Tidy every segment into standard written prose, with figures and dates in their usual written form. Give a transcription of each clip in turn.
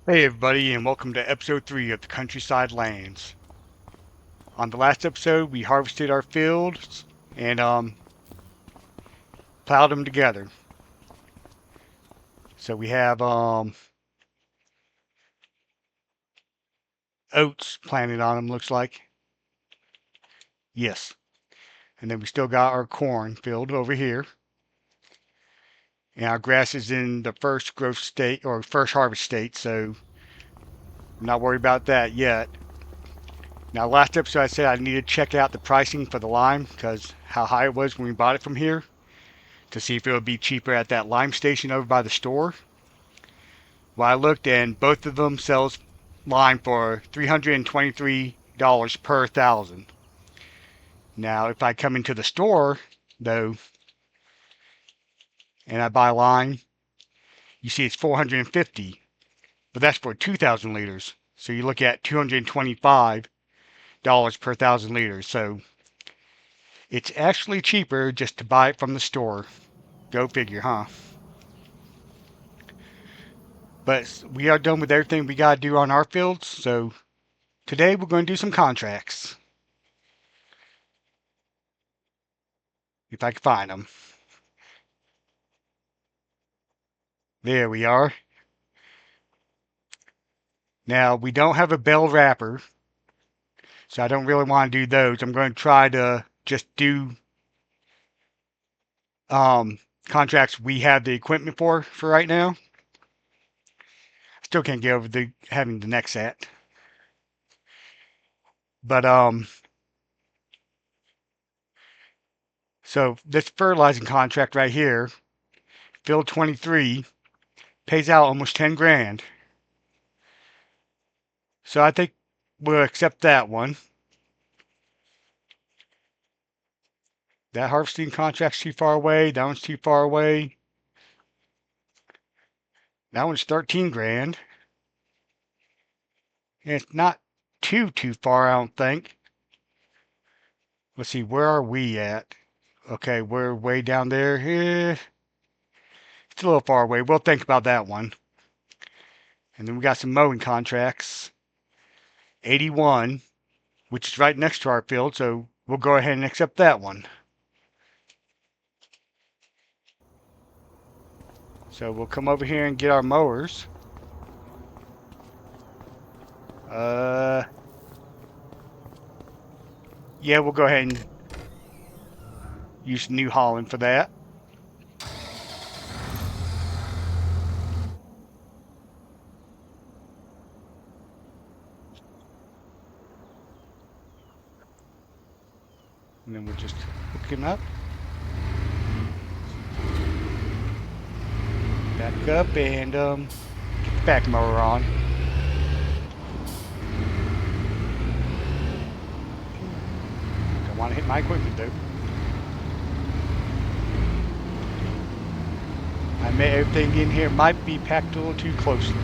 Hey everybody, and welcome to episode 3 of the Countryside Lands. On the last episode, we harvested our fields and plowed them together. So we have oats planted on them, looks like. Yes. And then we still got our corn field over here. And our grass is in the first growth state or first harvest state, so I'm not worried about that yet. Now, last episode I said I needed to check out the pricing for the lime because how high it was when we bought it from here to see if it would be cheaper at that lime station over by the store. Well, I looked and both of them sells lime for $323 per thousand. Now, if I come into the store though and I buy lime, you see it's 450, but that's for 2,000 liters. So you look at $225 per thousand liters. So it's actually cheaper just to buy it from the store. Go figure, huh? But we are done with everything we got to do on our fields. So today we're going to do some contracts. If I can find them. There we are. Now, we don't have a bell wrapper, so I don't really want to do those. I'm going to try to just do um, contracts we have the equipment for right now. Still can't get over the having the neck set. But so this fertilizing contract right here, field 23, pays out almost 10 grand. So I think we'll accept that one. That harvesting contract's too far away. That one's too far away. That one's 13 grand. And it's not too far, I don't think. Let's see, where are we at? Okay, we're way down there. It's a little far away. We'll think about that one. And then we got some mowing contracts. 81, which is right next to our field, so we'll go ahead and accept that one. So we'll come over here and get our mowers. Yeah, we'll go ahead and use New Holland for that. And then we'll just hook him up. Back up and get the back mower on. Don't want to hit my equipment though. I may everything in here might be packed a little too closely.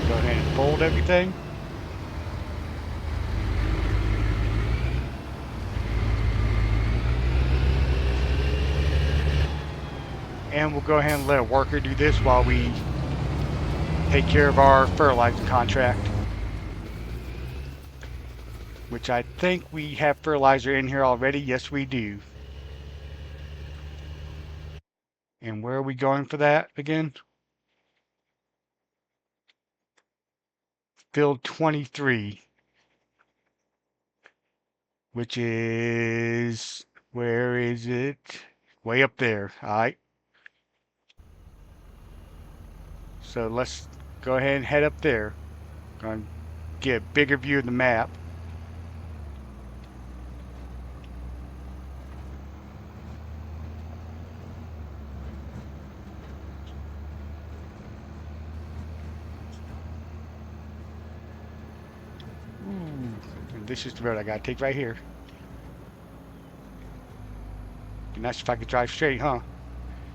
Go ahead and fold everything. And we'll go ahead and let a worker do this while we take care of our fertilizer contract. Which I think we have fertilizer in here already. Yes, we do. And where are we going for that again? Field 23. Which is, where is it? Way up there. All right. So let's go ahead and head up there. Going to get a bigger view of the map. And this is the road I got to take right here. Be nice if I could drive straight, huh?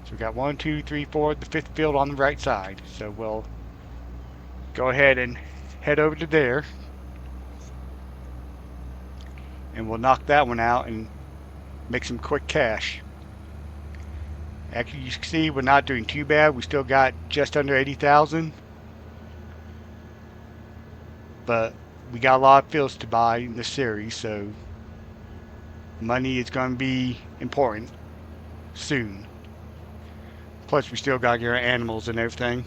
So we got 1, 2, 3, 4, the fifth field on the right side. So we'll go ahead and head over to there. and we'll knock that one out and make some quick cash. Actually, you can see we're not doing too bad. We still got just under 80,000, but we got a lot of fields to buy in this series, so money is going to be important soon. Plus, we still got to get our animals and everything.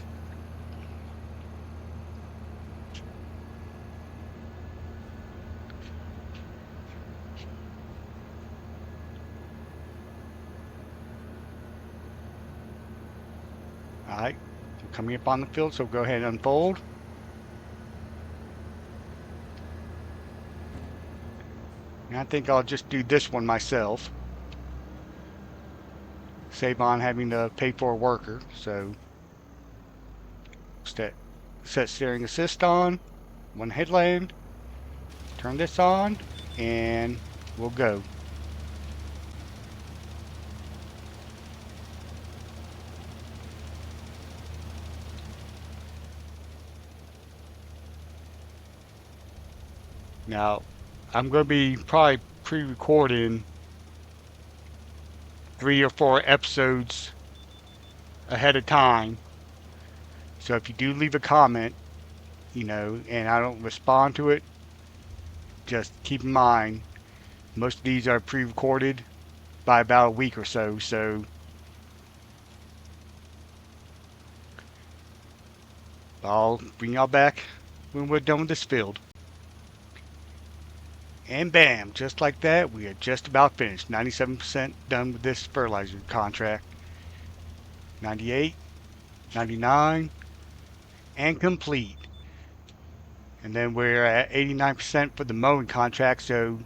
Alright, we're coming up on the field, so go ahead and unfold. And I think I'll just do this one myself. Save on having to pay for a worker, so set steering assist on, one headland, turn this on, and we'll go. Now, I'm going to be probably pre-recording 3 or 4 episodes ahead of time. So if you do leave a comment, and I don't respond to it, just keep in mind, most of these are pre-recorded by about a week or so. So I'll bring y'all back when we're done with this field. And bam, just like that, we are just about finished. 97% done with this fertilizer contract. 98, 99, and complete. And then we're at 89% for the mowing contract, so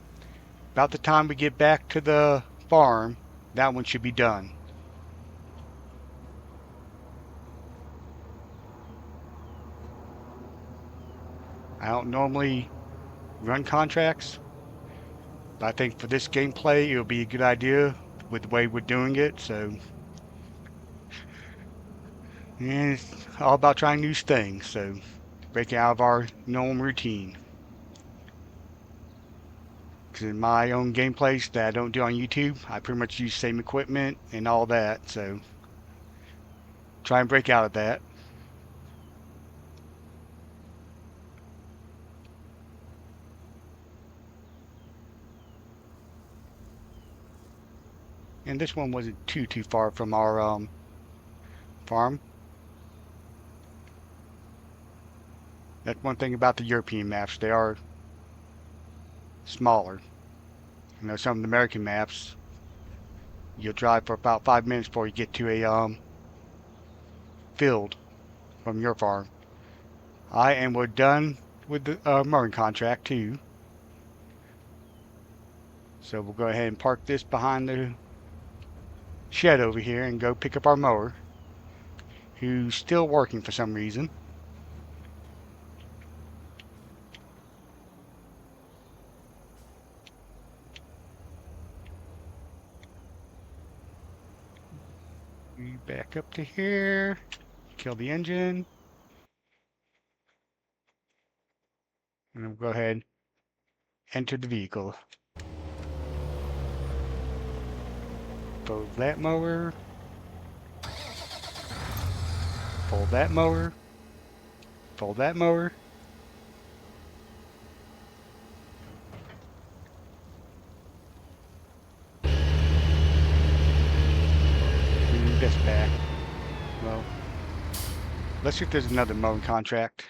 about the time we get back to the farm, that one should be done. I don't normally run contracts, but I think for this gameplay, it'll be a good idea with the way we're doing it. So, and it's all about trying new things. So, breaking out of our normal routine. Because in my own gameplays that I don't do on YouTube, I pretty much use same equipment and all that. So, try and break out of that. And this one wasn't too far from our farm. That's one thing about the European maps. They are smaller. Some of the American maps, you'll drive for about 5 minutes before you get to a field from your farm. And we're done with the mowing contract too. So we'll go ahead and park this behind the shed over here and go pick up our mower, who's still working for some reason. We back up to here, kill the engine, and then we'll go ahead and enter the vehicle. Fold that mower, fold that mower, fold that mower. Bring this back. Well, let's see if there's another mowing contract.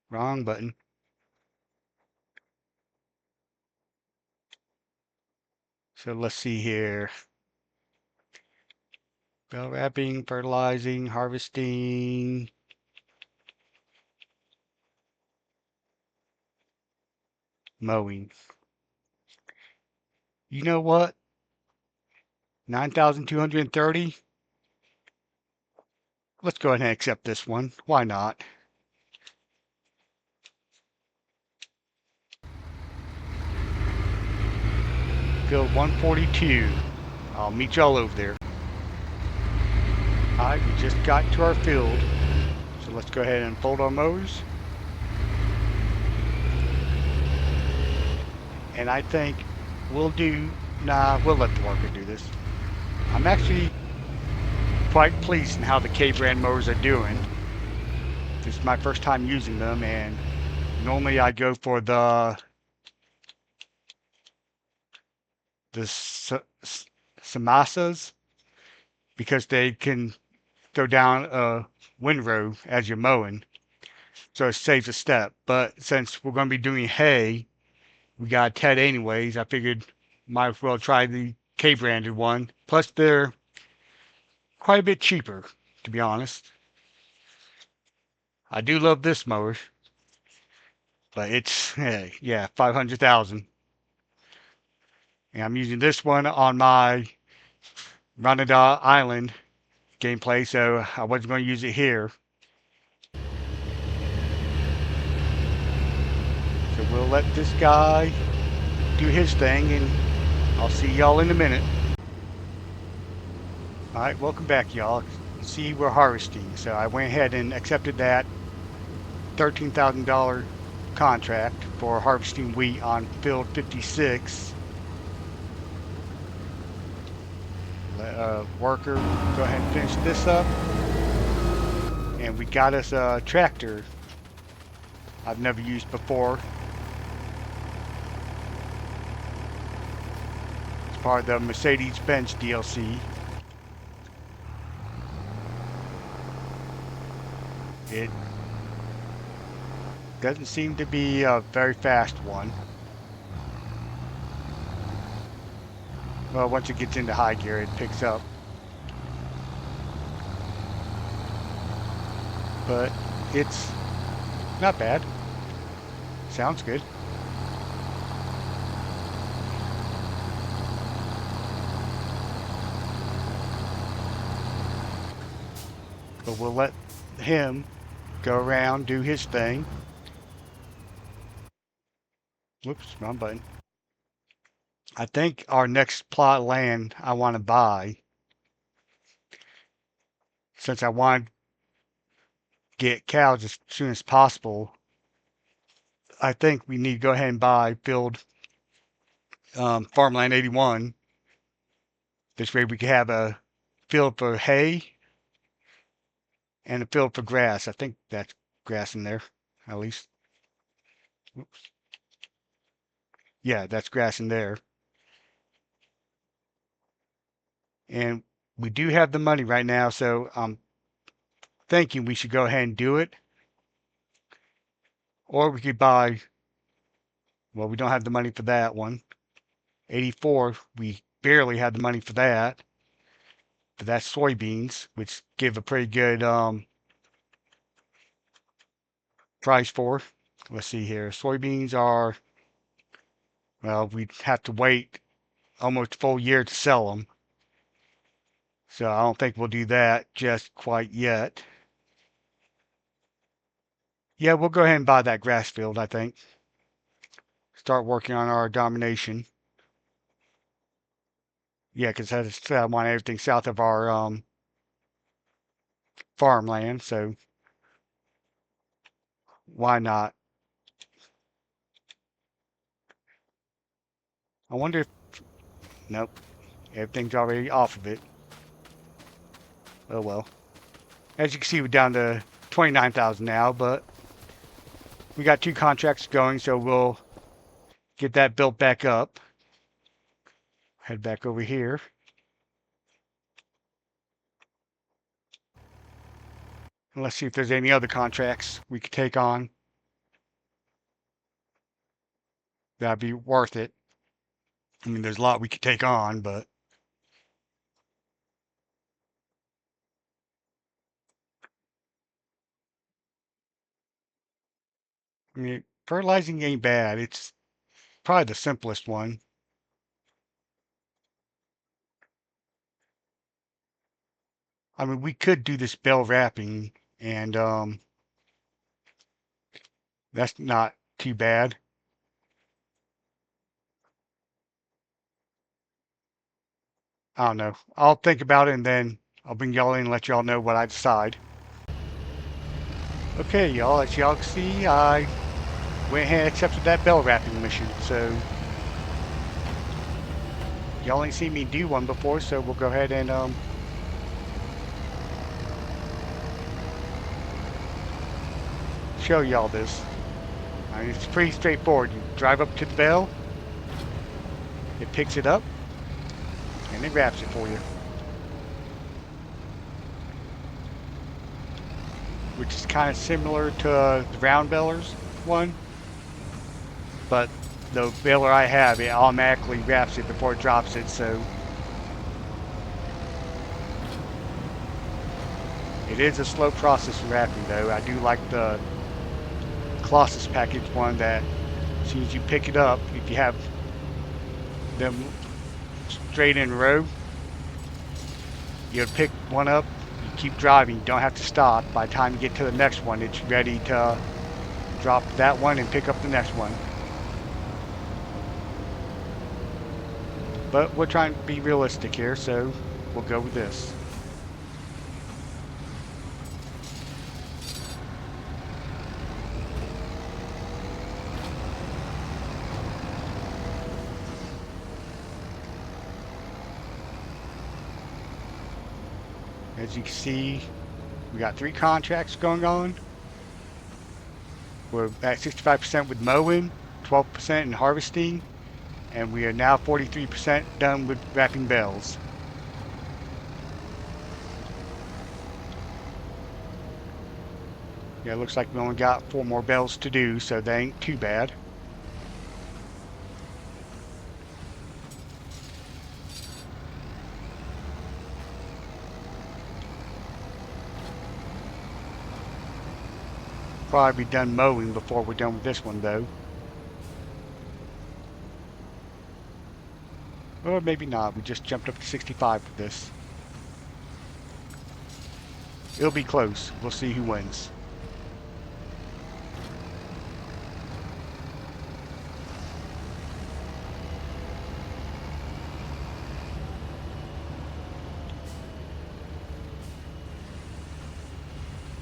Wrong button. So let's see here. Bell wrapping, fertilizing, harvesting. Mowing. You know what? 9,230. Let's go ahead and accept this one. Why not? Field 142. I'll meet y'all over there. Alright, we just got to our field. So let's go ahead and fold our mowers. And I think we'll let the worker do this. I'm actually quite pleased in how the K-brand mowers are doing. This is my first time using them, and normally I go for the Samasas because they can go down a windrow as you're mowing, so it saves a step. But since we're going to be doing hay, we got a Ted anyways. I figured might as well try the K-branded one. Plus, they're quite a bit cheaper, to be honest. I do love this mower, but it's yeah, 500,000. And I'm using this one on my Ranada Island gameplay, so I wasn't going to use it here. So we'll let this guy do his thing, and I'll see y'all in a minute. All right, welcome back, y'all. See, we're harvesting, so I went ahead and accepted that $13,000 contract for harvesting wheat on field 56. Let a worker go ahead and finish this up. And we got us a tractor I've never used before. It's part of the Mercedes-Benz DLC. It doesn't seem to be a very fast one. Well, once it gets into high gear, it picks up. But it's not bad. Sounds good. But we'll let him go around, do his thing. Whoops, wrong button. I think our next plot of land I want to buy, since I want to get cows as soon as possible, I think we need to go ahead and buy field farmland 81. This way we can have a field for hay and a field for grass. I think that's grass in there, at least. Oops. Yeah, that's grass in there. And we do have the money right now, so I'm thinking we should go ahead and do it. Or we could buy, well, we don't have the money for that one. 84, we barely had the money for that. But that's soybeans, which give a pretty good price for. Let's see here. Soybeans are, well, we'd have to wait almost a full year to sell them. So I don't think we'll do that just quite yet. Yeah, we'll go ahead and buy that grass field, I think. Start working on our domination. Yeah, because I want everything south of our farmland, so why not? I wonder if, nope, everything's already off of it. Oh well. As you can see, we're down to 29,000 now, but we got 2 contracts going, so we'll get that built back up. Head back over here. And let's see if there's any other contracts we could take on. That'd be worth it. I mean, there's a lot we could take on, but I mean, fertilizing ain't bad. It's probably the simplest one. I mean, we could do this bale wrapping, and that's not too bad. I don't know. I'll think about it, and then I'll bring y'all in and let y'all know what I decide. Okay, y'all, as y'all can see, I went ahead and accepted that bell wrapping mission. So Y'all ain't seen me do one before, so we'll go ahead and show y'all this. I mean, it's pretty straightforward. You drive up to the bell, it picks it up, and it wraps it for you. Which is kind of similar to the round bellers one, but the baler I have, it automatically wraps it before it drops it, so it is a slow process of wrapping though. I do like the Colossus package one that as soon as you pick it up, if you have them straight in a row, you pick one up, you keep driving, you don't have to stop. By the time you get to the next one, it's ready to drop that one and pick up the next one. But we're trying to be realistic here, so we'll go with this. As you can see, we got 3 contracts going on. We're at 65% with mowing, 12% in harvesting, and we are now 43% done with wrapping bells. Yeah, it looks like we only got 4 more bells to do, so that ain't too bad. Probably be done mowing before we're done with this one though. Or maybe not, we just jumped up to 65 for this. It'll be close, we'll see who wins.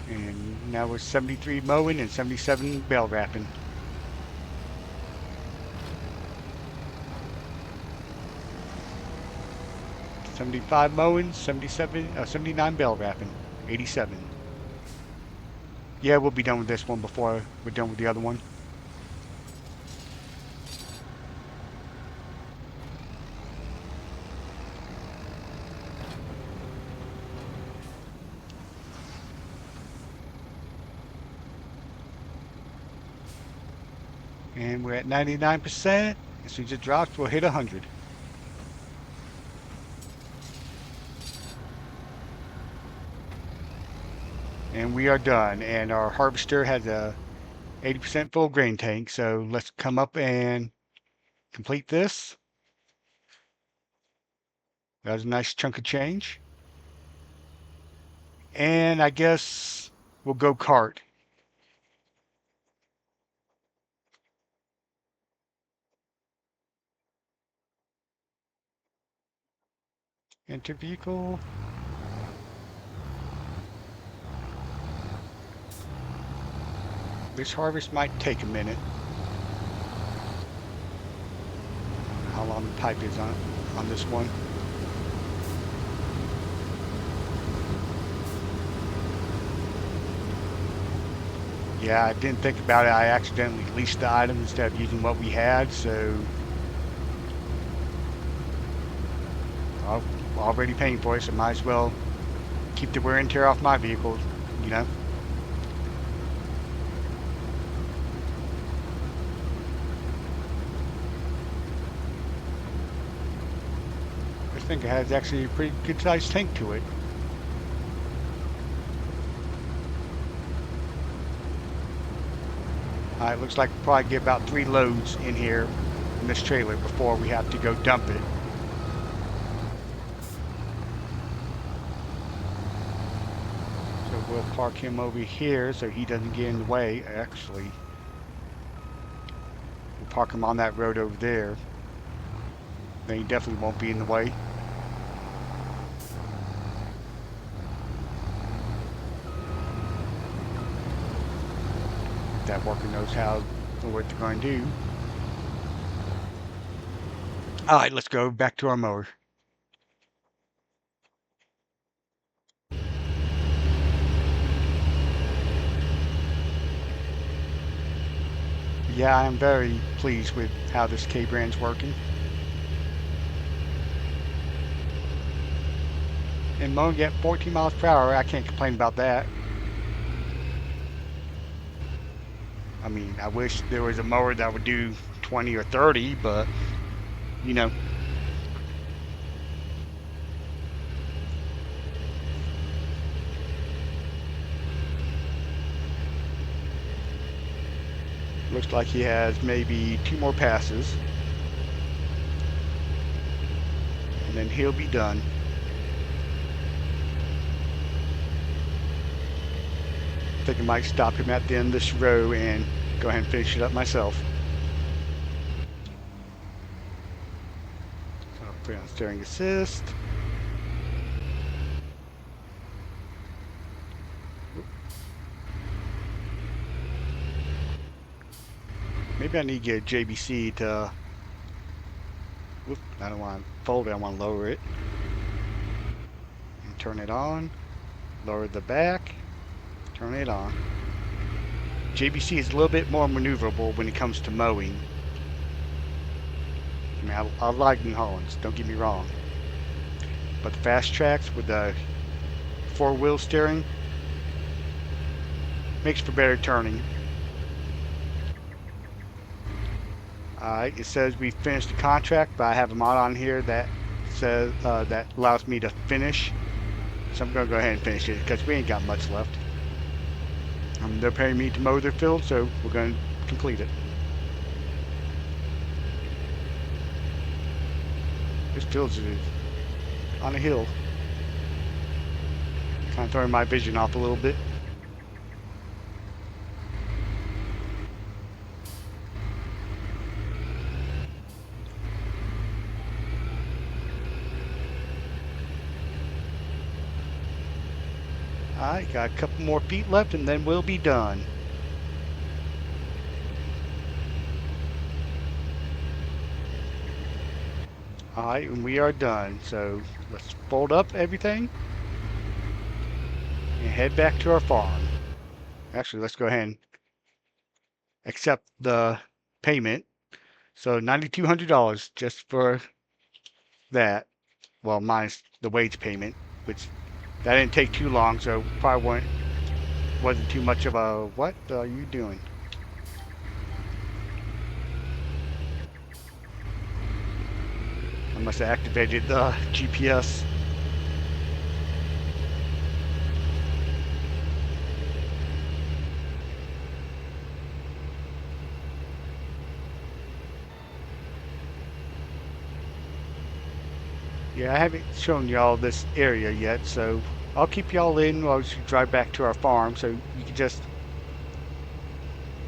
And now we're 73 mowing and 77 bell wrapping. $75 mowing, 79 bell wrapping, 87. Yeah, we'll be done with this one before we're done with the other one. And we're at 99%. As soon as it drops, we'll hit 100. And we are done. And our harvester has a 80% full grain tank. So let's come up and complete this. That was a nice chunk of change. And I guess we'll go cart. Enter vehicle. This harvest might take a minute. How long the pipe is on this one. Yeah, I didn't think about it. I accidentally leased the item instead of using what we had, so I'm already paying for it, so might as well keep the wear and tear off my vehicle, you know. I think it has actually a pretty good sized tank to it. It looks like we'll probably get about 3 loads in here in this trailer before we have to go dump it. So we'll park him over here so he doesn't get in the way. Actually, we'll park him on that road over there. Then he definitely won't be in the way. That worker knows what they're going to do. All right, let's go back to our mower. Yeah, I'm very pleased with how this K-brand's working. And mowing at 14 miles per hour, I can't complain about that. I mean, I wish there was a mower that would do 20 or 30, but you know, looks like he has maybe 2 more passes, and then he'll be done. I think I might stop him at the end of this row and go ahead and finish it up myself. So I'll put on steering assist. Maybe I need to get JBC to. Whoop, I don't want to fold it, I want to lower it. And turn it on. Lower the back. Turn it on. JBC is a little bit more maneuverable when it comes to mowing. I mean, I like New Hollands, don't get me wrong. But the fast tracks with the 4-wheel steering makes for better turning. Alright, it says we finished the contract, but I have a mod on here that says that allows me to finish. So I'm going to go ahead and finish it because we ain't got much left. They're paying me to mow their field, so we're going to complete it. This field's on a hill. Kind of throwing my vision off a little bit. Alright, got a couple more feet left and then we'll be done. Alright, and we are done. So let's fold up everything and head back to our farm. Actually, let's go ahead and accept the payment. So $9,200 just for that. Well, minus the wage payment, which that didn't take too long, so probably wasn't too much of a, what are you doing? I must have activated the GPS. Yeah, I haven't shown y'all this area yet, so I'll keep y'all in while we drive back to our farm so you can just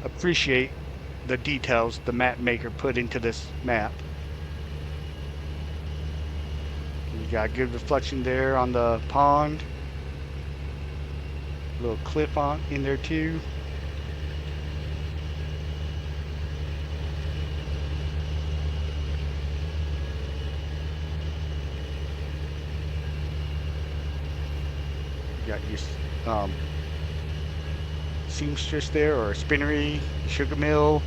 appreciate the details the map maker put into this map. You got a good reflection there on the pond. A little cliff on in there too. You got your seamstress there, or spinnery, sugar mill.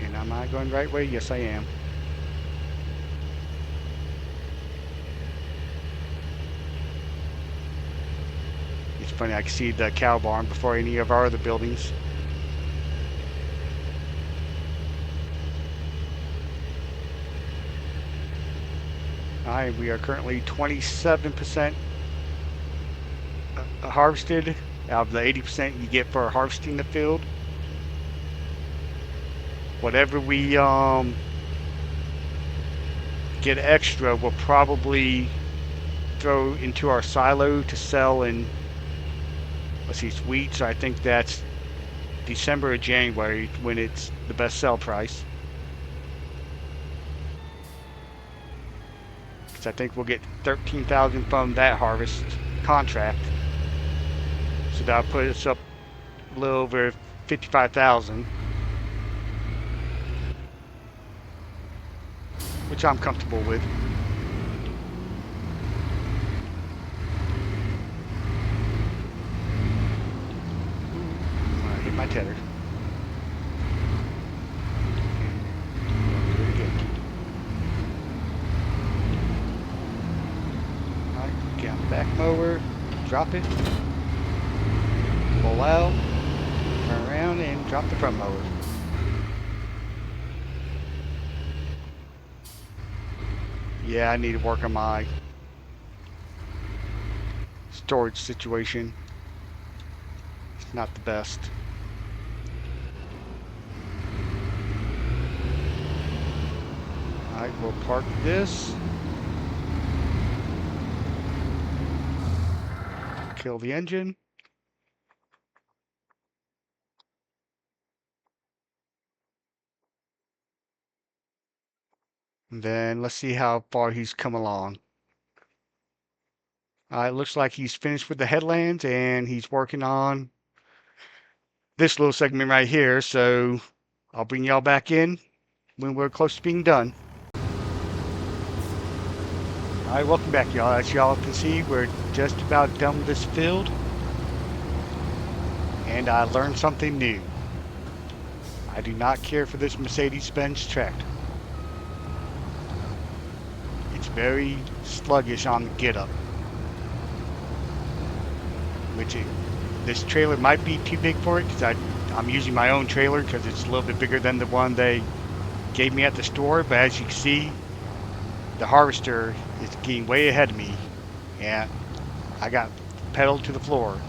And am I going the right way? Yes, I am. It's funny, I can see the cow barn before any of our other buildings. Alright, we are currently 27% harvested out of the 80% you get for harvesting the field. Whatever we get extra, we'll probably throw into our silo to sell in, let's see, it's wheat, so I think that's December or January when it's the best sell price. Because I think we'll get 13,000 from that harvest contract. So that'll put us up a little over 55,000. which I'm comfortable with. I hit my tether. Do it again. Alright, get on the back mower, drop it, pull out, turn around, and drop the front mower. Yeah, I need to work on my storage situation. It's not the best. Alright, we'll park this. Kill the engine. And then let's see how far he's come along. It looks like he's finished with the headlands and he's working on this little segment right here. So I'll bring y'all back in when we're close to being done. Alright, welcome back, y'all. As y'all can see, we're just about done with this field. And I learned something new. I do not care for this Mercedes-Benz tractor. It's very sluggish on the get up. This trailer might be too big for it because I'm using my own trailer because it's a little bit bigger than the one they gave me at the store. But as you can see, the harvester is getting way ahead of me, and I got pedal to the floor.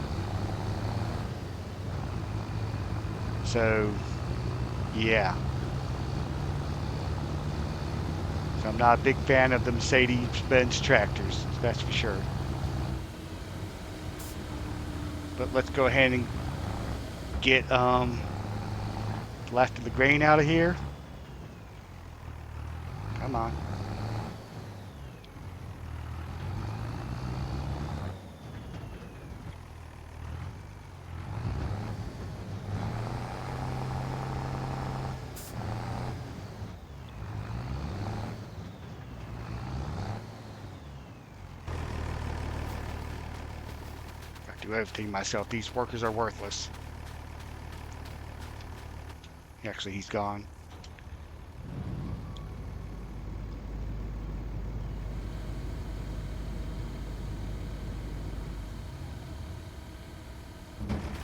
So, yeah. So I'm not a big fan of the Mercedes-Benz tractors, that's for sure. But let's go ahead and get the last of the grain out of here. Come on. Do everything myself. These workers are worthless. Actually, he's gone.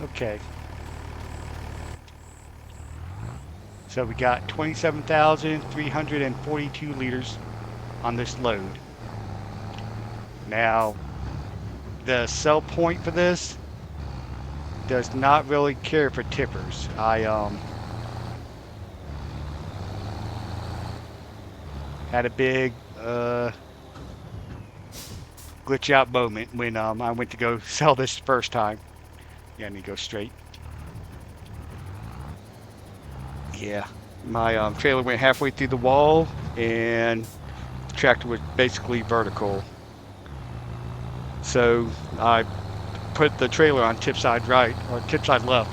Okay. So we got 27,342 liters on this load. Now, the sell point for this does not really care for tippers. I had a big glitch out moment when I went to go sell this first time. Yeah, I need to go straight. Yeah, my trailer went halfway through the wall and the tractor was basically vertical. So I put the trailer on tip side right or tip side left.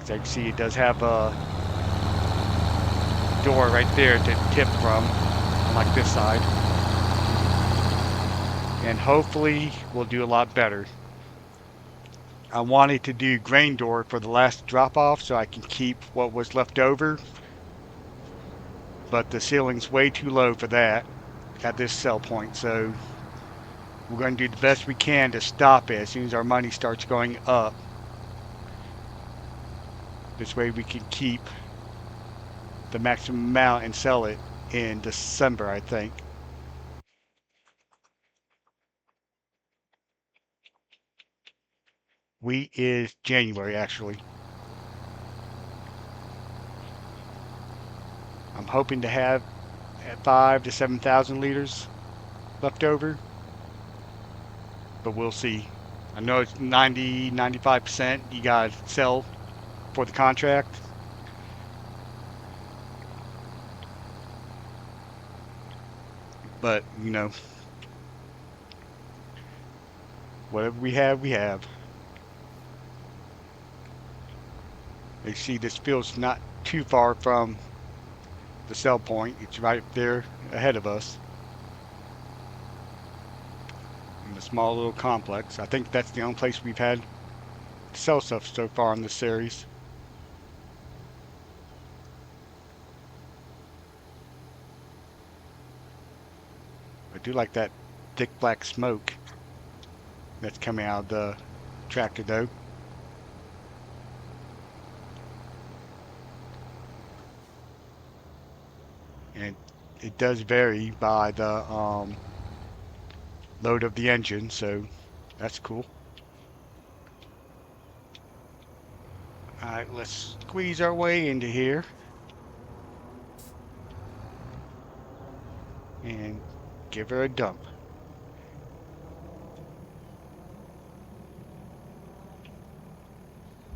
As you can see, it does have a door right there to tip from, like this side. And hopefully we'll do a lot better. I wanted to do grain door for the last drop off so I can keep what was left over, but the ceiling's way too low for that at this sell point, so we're going to do the best we can to stop it as soon as our money starts going up. This way we can keep the maximum amount and sell it in December, I think. Wheat is January, actually. I'm hoping to have 5,000 to 7,000 liters left over, but we'll see. I know it's 95% you gotta sell for the contract. But, you know, whatever we have, we have. You see, this field's not too far from the sell point. It's right there ahead of us in the small little complex. I think that's the only place we've had to sell stuff so far in this series. I do like that thick black smoke that's coming out of the tractor though. And it does vary by the load of the engine, so that's cool. Alright, let's squeeze our way into here and give her a dump.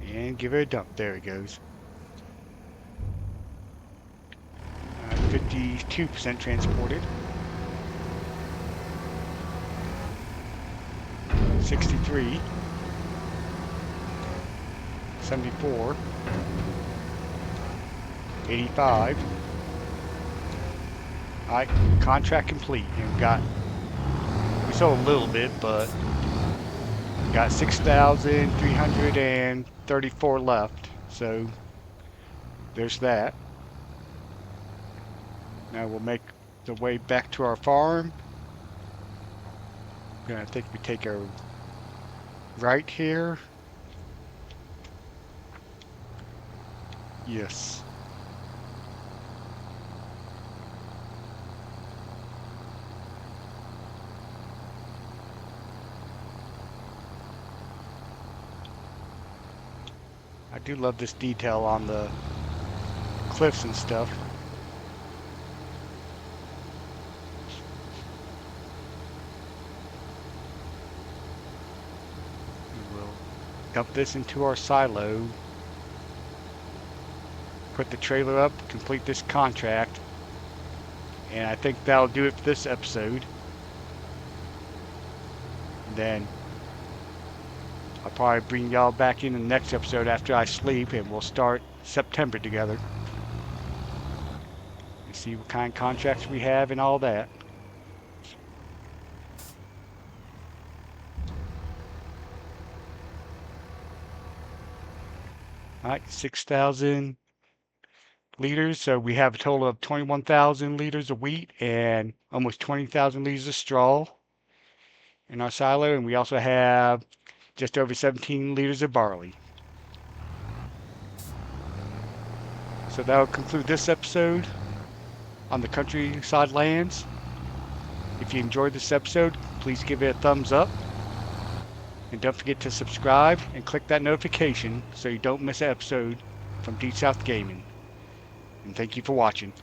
And give her a dump. There it goes. 52% transported. 63. 74. 85. Alright, contract complete. And we sold a little bit, but got 6,334 left. So there's that. Now we'll make the way back to our farm. I think we take a right here. Yes. I do love this detail on the cliffs and stuff. We'll dump this into our silo, put the trailer up, complete this contract, and I think that'll do it for this episode. And then I'll probably bring y'all back in the next episode after I sleep, and we'll start September together and see what kind of contracts we have and all that. Alright, 6,000 liters, so we have a total of 21,000 liters of wheat and almost 20,000 liters of straw in our silo, and we also have just over 17 liters of barley. So that'll conclude this episode on the Countryside Lands. If you enjoyed this episode, please give it a thumbs up. And don't forget to subscribe and click that notification so you don't miss an episode from Deep South Gaming. And thank you for watching.